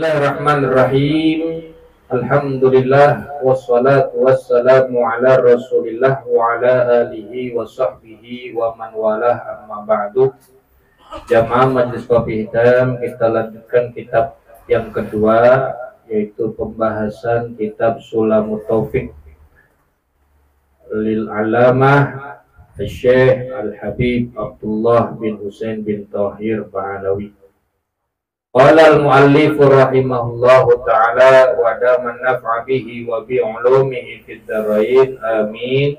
Bismillahirrahmanirrahim. Alhamdulillah wassalatu wassalamu ala Rasulillah wa ala alihi wa sahbihi wa man walah, amma ba'du. Jamaah Majelis Kopi Hitam, kita lanjutkan kitab yang kedua, yaitu pembahasan kitab Sulamut Taufik lil Alamah Syekh Al-Habib Abdullah bin Husain bin Thahir Ba'alawi. Qala al-muallif rahimahullahu ta'ala wa daman naf'a bihi wa bi ulumihi fid dharain amin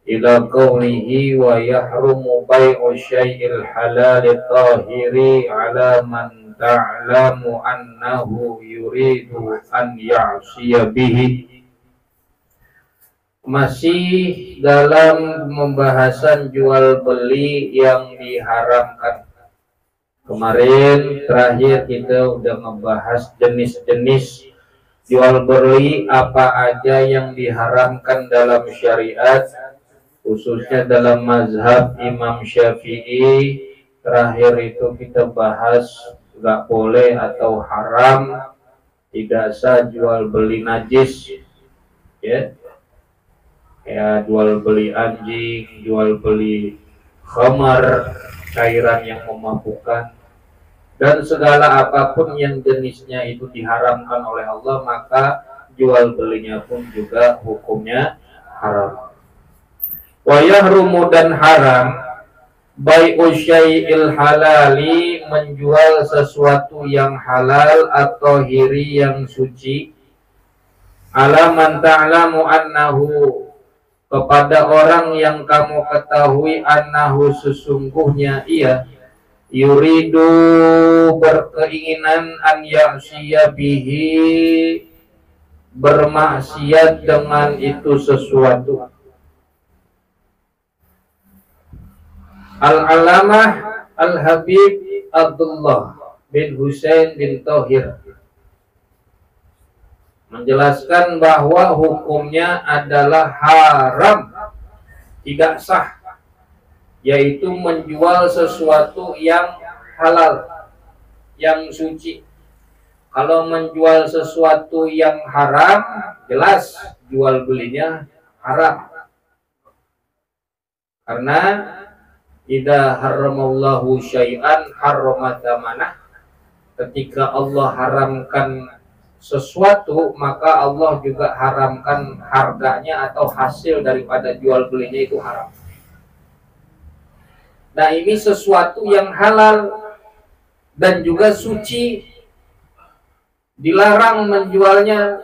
ila qawlihi wa yahrumu bai'u syai'il halal tahiri ala man ta'lamu annahu yuridu an ya'siya bihi. Masih dalam pembahasan jual beli yang diharamkan. Kemarin terakhir kita udah membahas jenis-jenis jual beli apa aja yang diharamkan dalam syariat, khususnya dalam mazhab Imam Syafi'i. Terakhir itu kita bahas nggak boleh atau haram, tidak sah jual beli najis, ya, kayak jual beli anjing, jual beli khamar, cairan yang memabukkan, dan segala apapun yang jenisnya itu diharamkan oleh Allah, maka jual belinya pun juga hukumnya haram. Wa yahrumu, dan haram, bai'u syai'il halali, menjual sesuatu yang halal atau hiri yang suci, ala man ta'lamu annahu, kepada orang yang kamu ketahui annahu, sesungguhnya ia, yuridu, berkeinginan, an ya'siya bihi, bermaksiat dengan itu sesuatu. Al-Alamah Al-Habib Abdullah bin Husain bin Thahir menjelaskan bahwa hukumnya adalah haram, tidak sah, yaitu menjual sesuatu yang halal, yang suci. Kalau menjual sesuatu yang haram, jelas jual belinya haram. Karena idza haramallahu syai'an harrama tsamanah, ketika Allah haramkan sesuatu, maka Allah juga haramkan harganya atau hasil daripada jual belinya itu haram. Nah, ini sesuatu yang halal dan juga suci, dilarang menjualnya,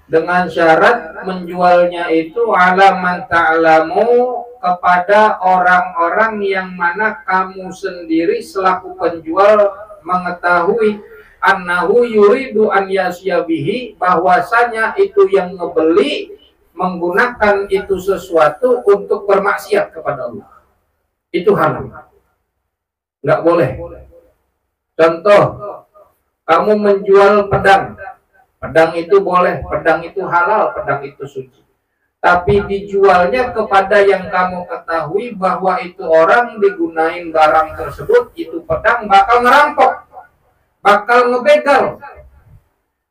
dengan syarat menjualnya itu ala man ta'lamu, kepada orang-orang yang mana kamu sendiri selaku penjual mengetahui annahu yuridu an ya'siya bihi, bahwasanya itu yang ngebeli menggunakan itu sesuatu untuk bermaksiat kepada Allah. Itu haram, nggak boleh. Contoh, kamu menjual pedang, pedang itu boleh, pedang itu halal, pedang itu suci, tapi dijualnya kepada yang kamu ketahui bahwa itu orang digunain barang tersebut, itu pedang bakal ngerampok, bakal ngebegal,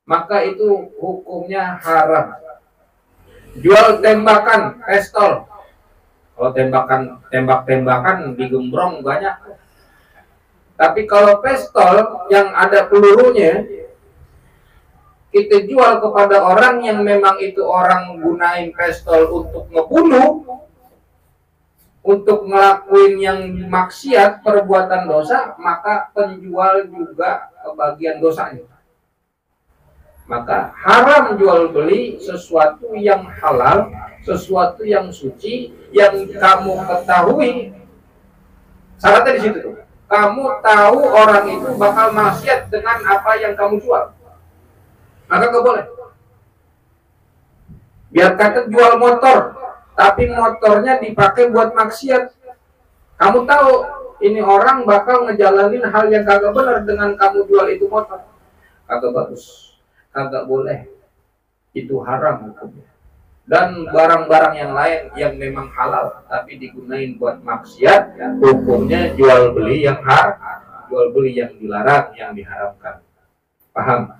maka itu hukumnya haram. Jual tembakan, pistol, kalau tembak-tembakan digembrong banyak, tapi kalau pistol yang ada pelurunya kita jual kepada orang yang memang itu orang gunain pistol untuk ngebunuh, untuk ngelakuin yang maksiat, perbuatan dosa, maka penjual juga kebagian dosanya. Maka haram jual beli sesuatu yang halal, sesuatu yang suci, yang kamu ketahui. Syaratnya di situ tuh, kamu tahu orang itu bakal maksiat dengan apa yang kamu jual, maka nggak boleh. Biar kata jual motor, tapi motornya dipakai buat maksiat, kamu tahu ini orang bakal ngejalanin hal yang kagak benar dengan kamu jual itu motor, kagak bagus, kagak boleh, itu haram hukumnya. Dan barang-barang yang lain yang memang halal tapi digunain buat maksiat, hukumnya jual beli yang jual beli yang dilarang, yang diharamkan. Paham?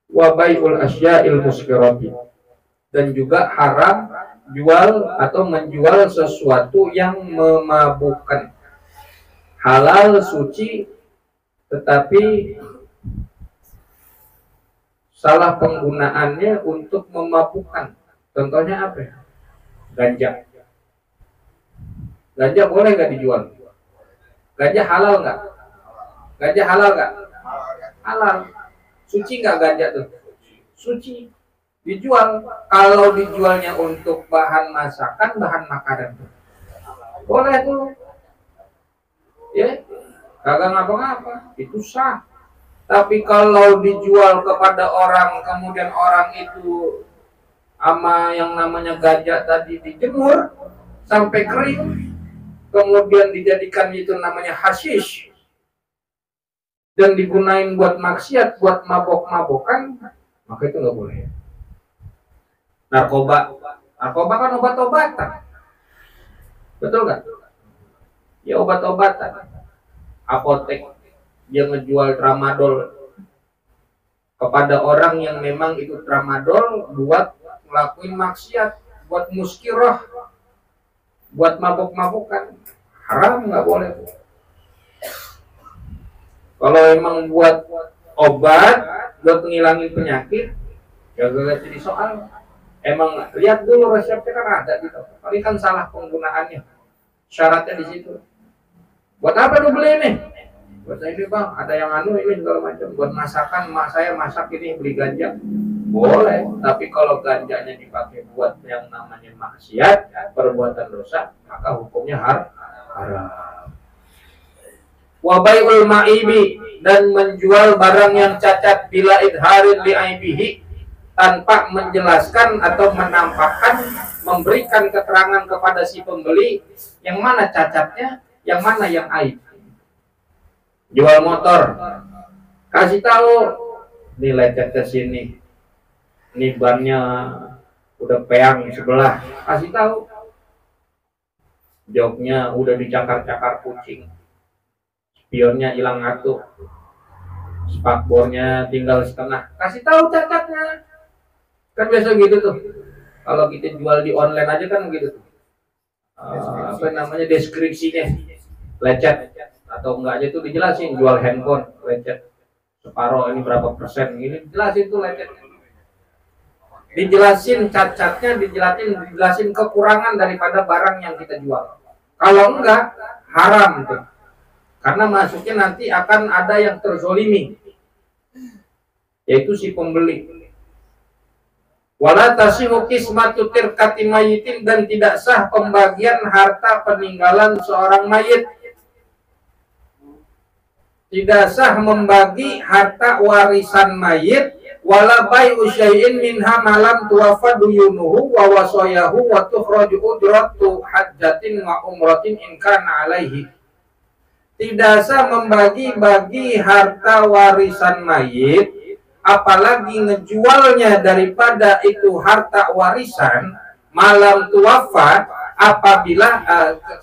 Wa bai'ul asya'il muskirati, dan juga haram jual atau menjual sesuatu yang memabukkan. Halal suci, tetapi salah penggunaannya untuk memabukkan. Contohnya apa? Ganja. Ganja boleh nggak dijual? Ganja halal nggak? Ganja halal nggak? Halal. Suci nggak ganja tuh? Suci. Dijual. Kalau dijualnya untuk bahan masakan, bahan makanan tuh boleh tuh. Ya, kagak ngapa-ngapa. Itu sah. Tapi kalau dijual kepada orang, kemudian orang itu sama yang namanya ganja tadi dijemur sampai kering, kemudian dijadikan itu namanya hashish, dan digunain buat maksiat, buat mabok-mabokan, maka itu nggak boleh. Narkoba kan obat-obatan, betul nggak? Ya obat-obatan. Apotek dia ngejual tramadol kepada orang yang memang itu tramadol buat ngelakuin maksiat, buat muskirah, buat mabok-mabokan, haram, nggak boleh. Kalau emang buat obat, buat ngilangin penyakit, ya gak jadi soal. Emang lihat dulu resepnya kan ada gitu. Paling kan salah penggunaannya, syaratnya di situ. Buat apa lu beli ini? Buat ini bang, ada yang ini segala macam. Buat masakan, mak saya masak ini beli ganja. Boleh, tapi kalau ganjanya dipakai buat yang namanya maksiat, perbuatan dosa, maka hukumnya haram. Wa bai'ul ma'ibi, dan menjual barang yang cacat bila idharin li aibihi, tanpa menjelaskan atau menampakkan, memberikan keterangan kepada si pembeli yang mana cacatnya, yang mana yang aib. Jual motor, kasih tahu ini lecet ke sini, ini bannya udah peang sebelah, kasih tahu. Joknya udah dicakar-cakar kucing, spionnya hilang satu, spakbornya tinggal setengah, kasih tahu cacatnya. Kan biasa gitu tuh. Kalau kita jual di online aja kan gitu tuh. Apa namanya, deskripsinya lecet atau enggak aja tuh dijelasin. Jual handphone lecet separuh, ini berapa persen, ini dijelasin tuh lecetnya, dijelasin cacatnya, dijelasin kekurangan daripada barang yang kita jual. Kalau enggak, haram tuh, karena masuknya nanti akan ada yang terzolimi, yaitu si pembeli. Wala tasihu qismatu tirkati mayitin, dan tidak sah pembagian harta peninggalan seorang mayit. Tidak sah membagi harta warisan mayit. Wala bai'u syai'in minha malam tuwafa duyunuhu wa wasayahu wa tukhraju ujratu hajjatin wa umratin in kana alaihi. Tidak sah membagi-bagi harta warisan mayit, apalagi ngejualnya daripada itu harta warisan malam tuwafa, apabila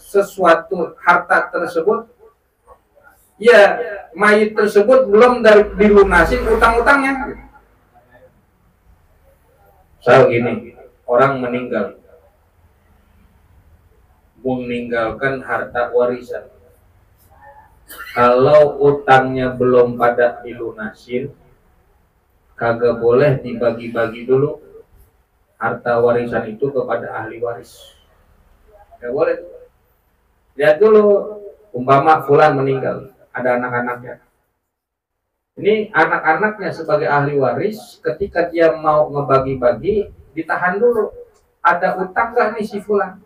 sesuatu harta tersebut, ya mayit tersebut belum dilunasin utang-utangnya. So gini, orang meninggalkan harta warisan, kalau utangnya belum pada dilunasin, kagak boleh dibagi-bagi dulu harta warisan itu kepada ahli waris. Gak boleh. Lihat dulu, umpama fulan meninggal, ada anak-anaknya. Ini anak-anaknya sebagai ahli waris, ketika dia mau ngebagi-bagi, ditahan dulu. Ada utang gak nih si fulan?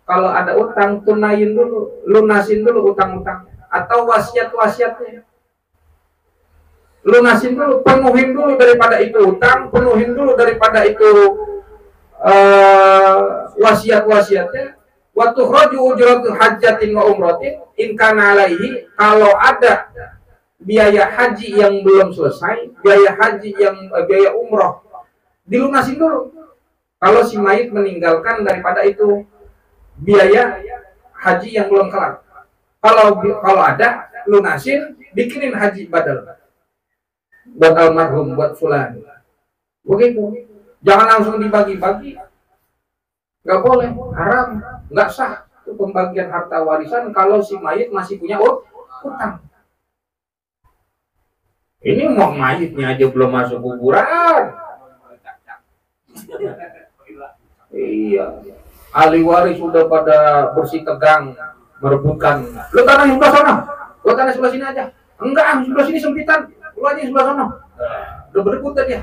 Kalau ada utang, tunain dulu, lunasin dulu utang-utang, atau wasiat-wasiatnya. Lunasin dulu, penuhin dulu daripada itu utang, penuhin dulu daripada itu wasiat-wasiatnya. Wa tukhraju ujratu hajjatin wa umratin in kana alaihi, kalau ada biaya haji yang belum selesai, biaya haji yang biaya umroh, dilunasin dulu. Kalau si mayit meninggalkan daripada itu biaya haji yang belum kelar, Kalau ada, lunasin, bikinin haji badal buat almarhum, buat fulan. Begitu. Jangan langsung dibagi-bagi. Nggak boleh, haram, nggak sah. Itu pembagian harta warisan kalau si mayit masih punya utang. Ini mau mayitnya aja belum masuk kuburan. Iya. Ahli waris sudah pada bersih tegang merebutkan. Lu tanah yang sebelah sana, gua tanah sebelah sini aja. Enggak, sebelah sini sempitan. Lu aja sebelah sana. Udah berebut aja.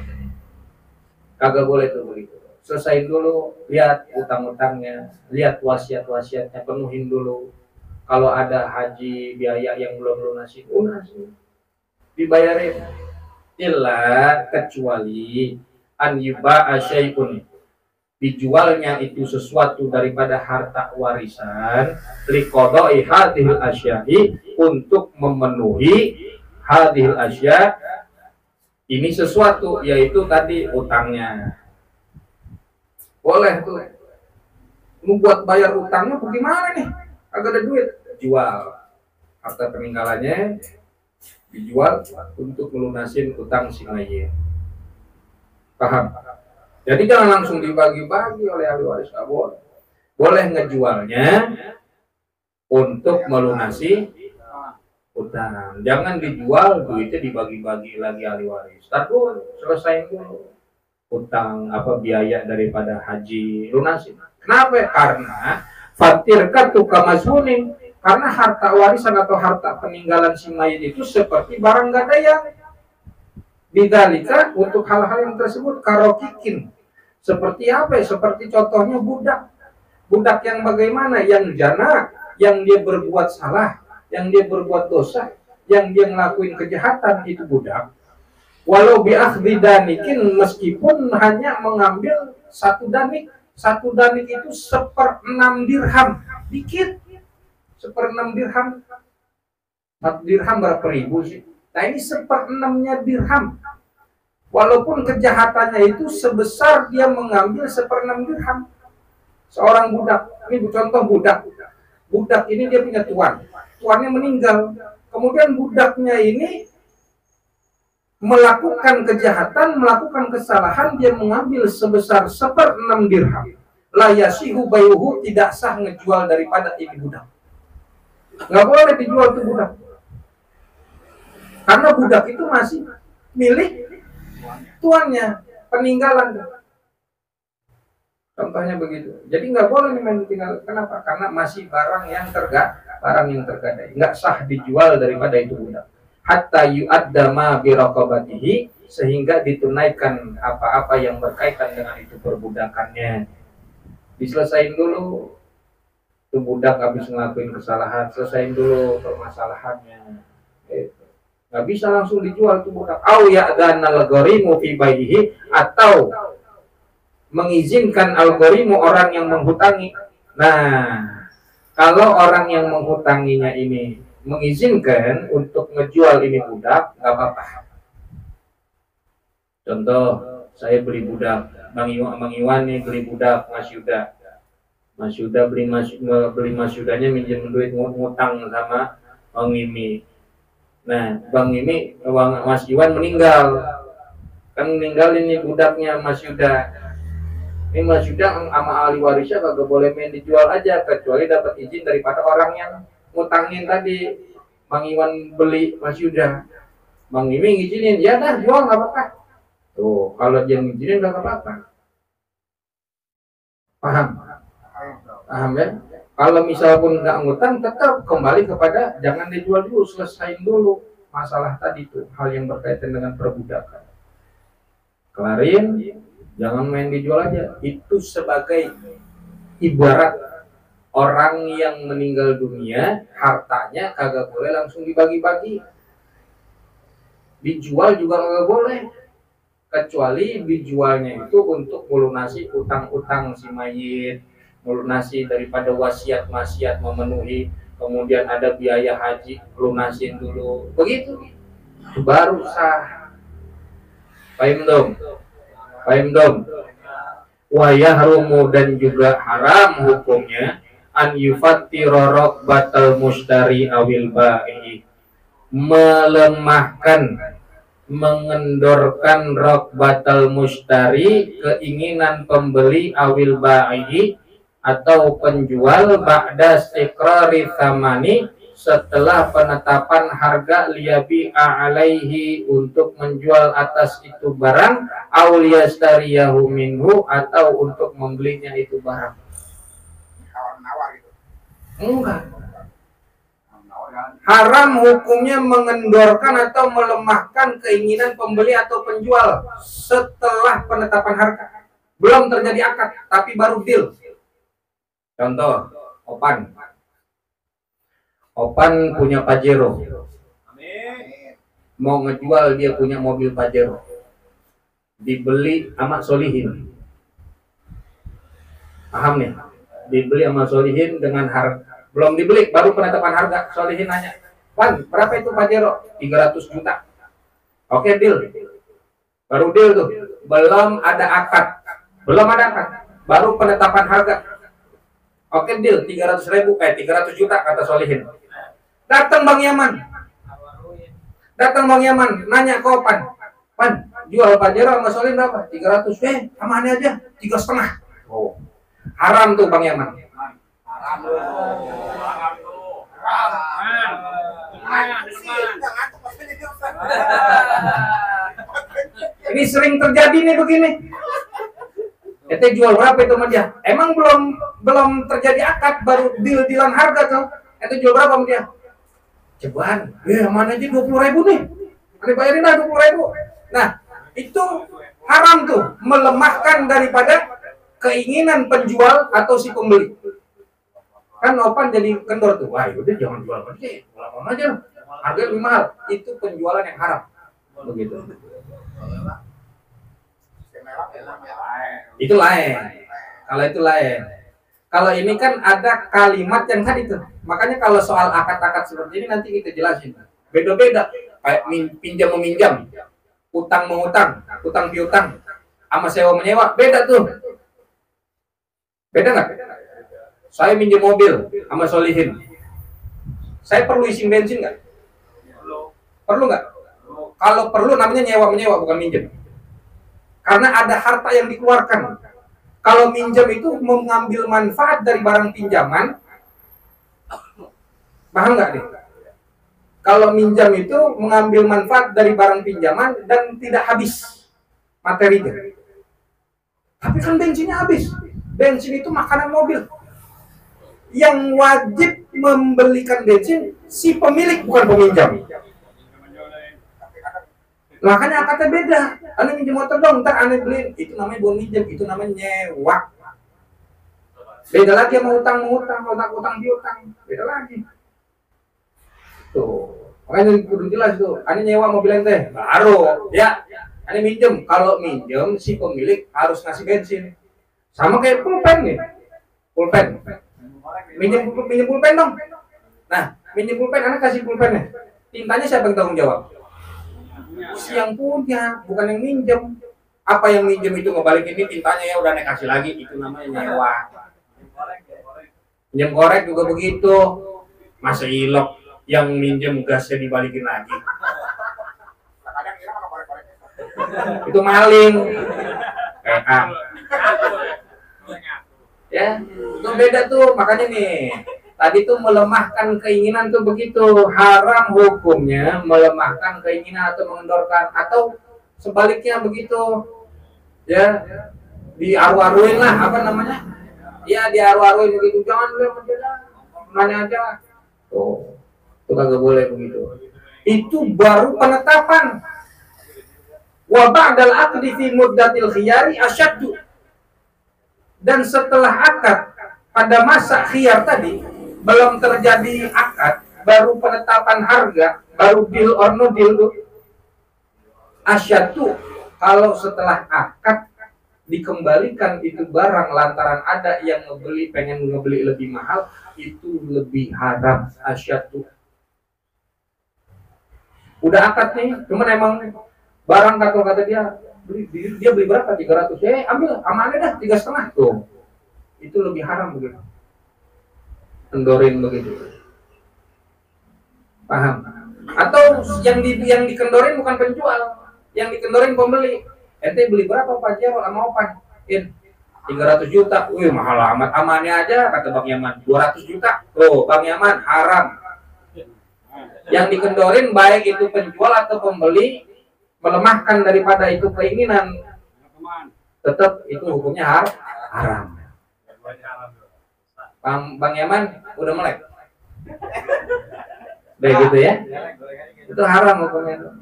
Kagak boleh tuh begitu. Selesain dulu, lihat utang-utangnya, lihat wasiat-wasiatnya, penuhin dulu. Kalau ada haji biaya yang belum lunasin, dibayarin. Illa kecuali an yuba'a syai'un, dijualnya itu sesuatu daripada harta warisan, liqada'i hadhil asya'i, untuk memenuhi hadhil asya', ini sesuatu, yaitu tadi utangnya. Boleh tuh. Mau buat bayar utangnya bagaimana nih? Agak ada duit, jual harta peninggalannya, dijual untuk melunasin utang si mayit. Paham? Jadi jangan langsung dibagi-bagi oleh ahli waris, nggak boleh. Boleh ngejualnya untuk melunasi utang. Jangan dijual, duitnya dibagi-bagi lagi ahli waris. Tapi selesai dulu utang biaya daripada haji, lunasin. Kenapa? Karena fatirka tukamasunin, karena harta warisan atau harta peninggalan si mayit itu seperti barang gadaian. Bidalika, untuk hal-hal yang tersebut, karokikin. Seperti apa? Seperti contohnya budak. Budak yang bagaimana? Yang jana, yang dia berbuat salah, yang dia berbuat dosa, yang dia ngelakuin kejahatan, itu budak. Walau bi'akhdi danikin, meskipun hanya mengambil satu danik. Satu danik itu 1/6 dirham. Dikit. 1/6 dirham. 1 dirham berapa ribu sih? Nah ini 1/6-nya dirham. Walaupun kejahatannya itu sebesar dia mengambil 1/6 dirham. Seorang budak, ini contoh budak. Budak ini dia punya tuan. Tuannya meninggal. Kemudian budaknya ini melakukan kejahatan, melakukan kesalahan, dia mengambil sebesar 1/6 dirham. La yasihu bayuhu, tidak sah ngejual daripada ini budak. Nggak boleh dijual tuh budak. Karena budak itu masih milik tuannya, peninggalan. Contohnya begitu. Jadi nggak boleh main tinggal. Kenapa? Karena masih barang yang tergadai. Nggak sah dijual daripada itu budak. Hatta yu'adda ma biraqabatihi, sehingga ditunaikan apa-apa yang berkaitan dengan itu perbudakannya. Diselesain dulu. Itu budak habis ngelakuin kesalahan, selesain dulu permasalahannya. Nggak bisa langsung dijual tuh budak. Au ya'dana al-gharimu fi baihi, atau mengizinkan al-gharimu, orang yang menghutangi. Nah, kalau orang yang menghutanginya ini mengizinkan untuk ngejual ini budak, nggak apa-apa. Contoh, saya beli budak, Bang Iwan nih beli budak Mas Yuda. Mas Yuda beli Mas Yudanya minjem duit ngutang sama Bang Mimi. Nah, Bang Mimi, Mas Iwan meninggal. Kan meninggal ini budaknya Mas Yuda. Ini Mas Yuda sama ahli warisnya kagak boleh main dijual aja, kecuali dapat izin daripada orang yang ngutangin tadi. Bang Iwan beli Mas Yuda, Bang Mimi ngizinin, ya dah jual nggak apa-apa. Tuh, kalau dia ngizinin nggak apa-apa. Paham ya? Kalau misal pun nggak ngutang, tetap kembali kepada jangan dijual dulu, selesain dulu masalah tadi tuh, hal yang berkaitan dengan perbudakan. Kelarin, jangan main dijual aja. Itu sebagai ibarat orang yang meninggal dunia, hartanya kagak boleh langsung dibagi-bagi. Dijual juga kagak boleh, kecuali dijualnya itu untuk melunasi utang-utang si mayit, melunasi daripada wasiat-wasiat memenuhi, kemudian ada biaya haji, lunasin dulu, begitu baru sah. Paham dong? Wa yahrumu, dan juga haram hukumnya an yufattira raqbatal mushtari awil ba'i, melemahkan, mengendorkan raqbatal mushtari, keinginan pembeli, awil ba'i atau penjual, ba'da istiqrari thamani, setelah penetapan harga, liyabi'a alaihi, untuk menjual atas itu barang, aw liyastariyahu minhu, atau untuk membelinya itu barang. Enggak. Haram hukumnya mengendorkan atau melemahkan keinginan pembeli atau penjual setelah penetapan harga. Belum terjadi akad, tapi baru deal. Contoh, Opan punya Pajero. Mau ngejual, dia punya mobil Pajero. Dibeli sama Solihin. Paham nih? Dibeli sama Solihin dengan harga. Belum dibeli, baru penetapan harga. Solihin nanya, "Wan, berapa itu Pajero?" 300 juta. Oke, deal. Baru deal tuh. Belum ada akad. Baru penetapan harga. Oke, deal. 300 juta kata Solihin. Datang Bang Yaman, nanya ke Opan, "Pan, jual Pajero sama Solihin berapa?" 300. Sama aneh aja, 3,5. Oh, haram tuh Bang Yaman. Ini sering terjadi nih begini. Ente jual berapa itu sama dia? Emang belum terjadi akad, baru deal-dealan harga tuh. Ente jual berapa sama dia? Cobaan, mana aja 20.000 nih. Ane bayarin lah 20.000. Nah, itu haram tuh, melemahkan daripada keinginan penjual atau si pembeli. Kan Opan jadi kendor tuh. Wah, udah jangan jual aja, jual aja. Harga lebih mahal. Itu penjualan yang haram. Begitu. Itu lain. Kalau ini kan ada kalimat yang tadi tuh. Makanya kalau soal akad-akad seperti ini nanti kita jelasin. Beda-beda. Kayak pinjam meminjam, utang mengutang, utang piutang, sama sewa menyewa, beda tuh. Beda nggak? Saya minjem mobil sama Solihin. Saya perlu isi bensin nggak? Perlu nggak? Kalau perlu namanya nyewa menyewa, bukan minjem. Karena ada harta yang dikeluarkan. Kalau minjem itu mengambil manfaat dari barang pinjaman, paham nggak nih? Kalau minjam itu mengambil manfaat dari barang pinjaman dan tidak habis materinya. Tapi kan bensinnya habis. Bensin itu makanan mobil. Yang wajib membelikan bensin si pemilik, bukan peminjam. Makanya akadnya beda. Ane minjem motor dong, ntar ane beliin. Itu namanya bukan minjem, itu namanya nyewa. Beda lagi sama utang piutang. Beda lagi. Tuh, makanya kudu jelas tuh. Ane nyewa mobil ente, baru ya. Ane minjem. Kalau minjem si pemilik harus ngasih bensin. Sama kayak pulpen nih. Pulpen. Minjem pulpen dong. Nah, minjem pulpen, ane kasih pulpennya. Tintanya siapa yang tanggung jawab? Si yang punya, bukan yang minjem. Apa yang minjem itu ngebalikin ini tintanya, ya udah nek kasih lagi, itu namanya nyewa. Minjem korek juga begitu. Masa ilok yang minjem gasnya dibalikin lagi. Itu maling. Ya, itu beda tuh. Makanya nih, tadi tuh melemahkan keinginan tuh begitu. Haram hukumnya melemahkan keinginan atau mengendorkan, atau sebaliknya begitu. Ya, diaru-aruin lah, apa namanya? Ya, diaru-aruin begitu. Jangan lu mana aja. Tuh, itu kagak boleh begitu. Itu baru penetapan. Wa ba'dal aqdi fi muddatil khiyari asyaddu. Dan setelah akad pada masa khiyar tadi, belum terjadi akad, baru penetapan harga, baru deal or no deal tuh. Asyaddu, kalau setelah akad dikembalikan itu barang lantaran ada yang pengen ngebeli lebih mahal, itu lebih haram. Asyaddu. Udah akad nih, cuman emang barang kata dia beli berapa? 300. Ambil amannya dah 3,5 tuh. Itu lebih haram begitu. kendorin begitu. Paham? Atau yang dikendorin bukan penjual, yang dikendorin pembeli. Ente beli berapa Pak Jero sama Opan? 300 juta. Wih, mahal amat. Amannya aja kata Bang Yaman 200 juta. Tuh, Bang Yaman haram. Yang dikendorin baik itu penjual atau pembeli melemahkan daripada itu keinginan, tetap itu hukumnya haram. Bang Yaman udah melek. Begitu ya. Itu haram hukumnya.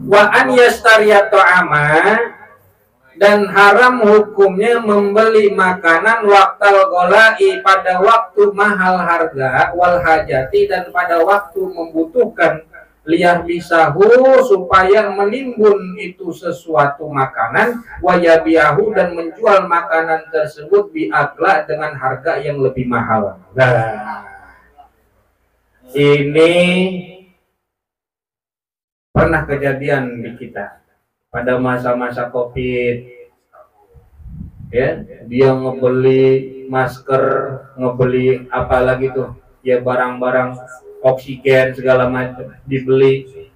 Wa an yastariya ta'ama, dan haram hukumnya membeli makanan waktal golai pada waktu mahal harga, wal hajati, dan pada waktu membutuhkan, liyah bisahu, supaya menimbun itu sesuatu makanan, wayabiahu, dan menjual makanan tersebut biakla, dengan harga yang lebih mahal. Nah, ini pernah kejadian di kita pada masa-masa COVID, ya, dia ngebeli masker, ngebeli apa lagi tuh, ya barang-barang oksigen segala macam dibeli.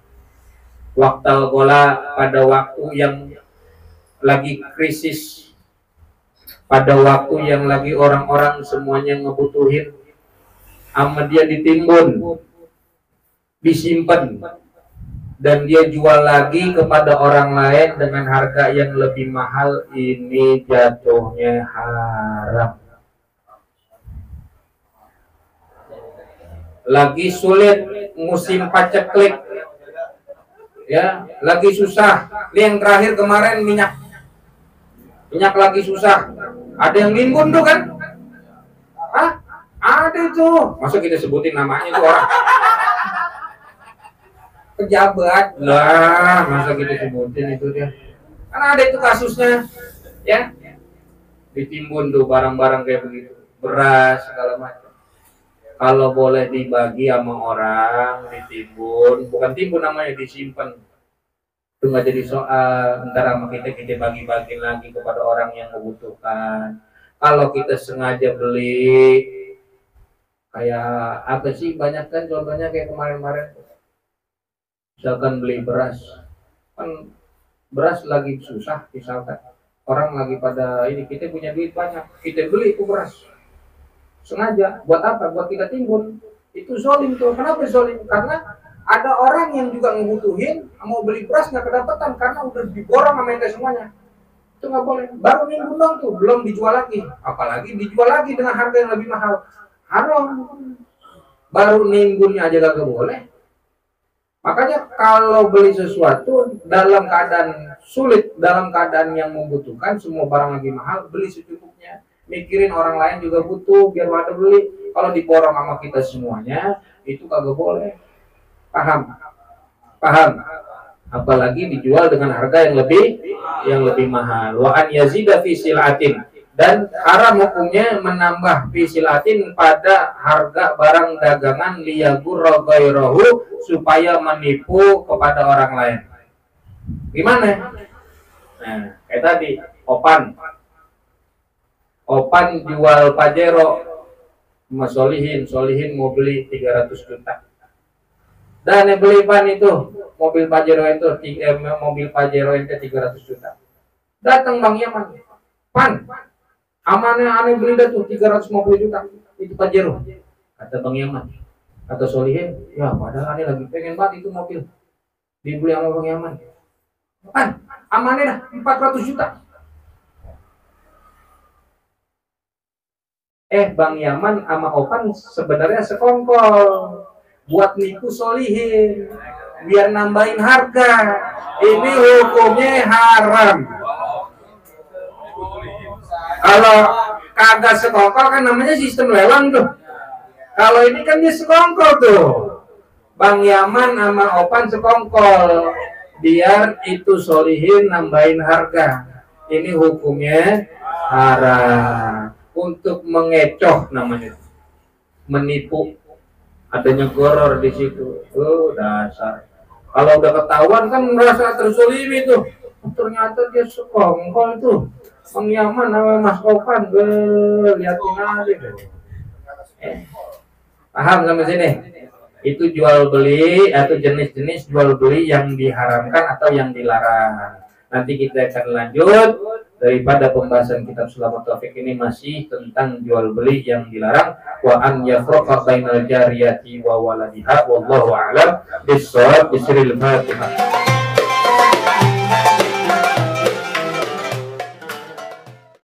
Waktal gola, pada waktu yang lagi krisis, pada waktu yang lagi orang-orang semuanya ngebutuhin, sama dia ditimbun, disimpan, dan dia jual lagi kepada orang lain dengan harga yang lebih mahal. Ini jatuhnya haram. Lagi sulit musim paceklik, ya, lagi susah. Ini yang terakhir kemarin minyak lagi susah. Ada yang nimbun tuh kan? Hah? Ada tuh. Masa kita sebutin namanya tuh orang pejabat lah, masa kita sebutin itu dia. Karena ada itu kasusnya, ya, ditimbun tuh barang-barang kayak begitu, beras segala macam. Kalau boleh dibagi sama orang, ditimbun, bukan timbun namanya, disimpan. Itu nggak jadi soal. Ntar sama kita bagi-bagi lagi kepada orang yang membutuhkan. Kalau kita sengaja beli, kayak apa sih, banyak kan contohnya kayak kemarin-kemarin. Misalkan beli beras, kan beras lagi susah, misalkan orang lagi pada ini, kita punya duit banyak, kita beli itu beras sengaja, buat apa? Buat kita timbun. Itu zolim tuh. Kenapa zolim? Karena ada orang yang juga ngebutuhin, mau beli beras nggak kedapatan karena udah diborong sama ente semuanya. Itu nggak boleh. Baru nimbun dong tuh, belum dijual lagi, apalagi dijual lagi dengan harga yang lebih mahal, haram. Baru nimbunnya aja gak boleh. Makanya kalau beli sesuatu dalam keadaan sulit, dalam keadaan yang membutuhkan, semua barang lagi mahal, beli secukupnya. Mikirin orang lain juga butuh, biar pada beli. Kalau diborong sama kita semuanya, itu kagak boleh. Paham? Paham? Apalagi dijual dengan harga yang lebih mahal. Wa an yazida fi sil'atin, dan haram hukumnya menambah fi sil'atin pada harga barang dagangan, liyagurra ghairahu, supaya menipu kepada orang lain. Gimana? Nah, kayak tadi, Opan jual Pajero sama Solihin mau beli 300 juta. Dan yang beli Pan itu, mobil Pajero itu 300 juta. Datang Bang Yaman, Pan, amannya aneh beli dah tuh 350 juta, itu Pajero. Kata Bang Yaman, kata Solihin, ya padahal aneh lagi pengen banget itu mobil, dibeli sama Bang Yaman. Pan, amannya dah 400 juta. Bang Yaman sama Opan sebenarnya sekongkol buat nipu Solihin biar nambahin harga. Ini hukumnya haram. Kalau kagak sekongkol kan namanya sistem lelang tuh. Kalau ini kan dia sekongkol tuh. Bang Yaman sama Opan sekongkol biar itu Solihin nambahin harga. Ini hukumnya haram. Untuk mengecoh namanya, menipu, adanya goror di situ. Dasar. Kalau udah ketahuan kan merasa terzolimi tuh. Ternyata dia sekongkol tuh. Bang Yaman sama Mas Opan, liatin aja deh. Paham sampai sini? Itu jual beli atau jenis-jenis jual beli yang diharamkan atau yang dilarang. Nanti kita akan lanjut daripada pembahasan kitab Sulamat Taufik ini masih tentang jual beli yang dilarang. Wa an yafraqa bainal jariyati wa waladiha wallahu a'lam bissawab. Bismillahirrahmanirrahim.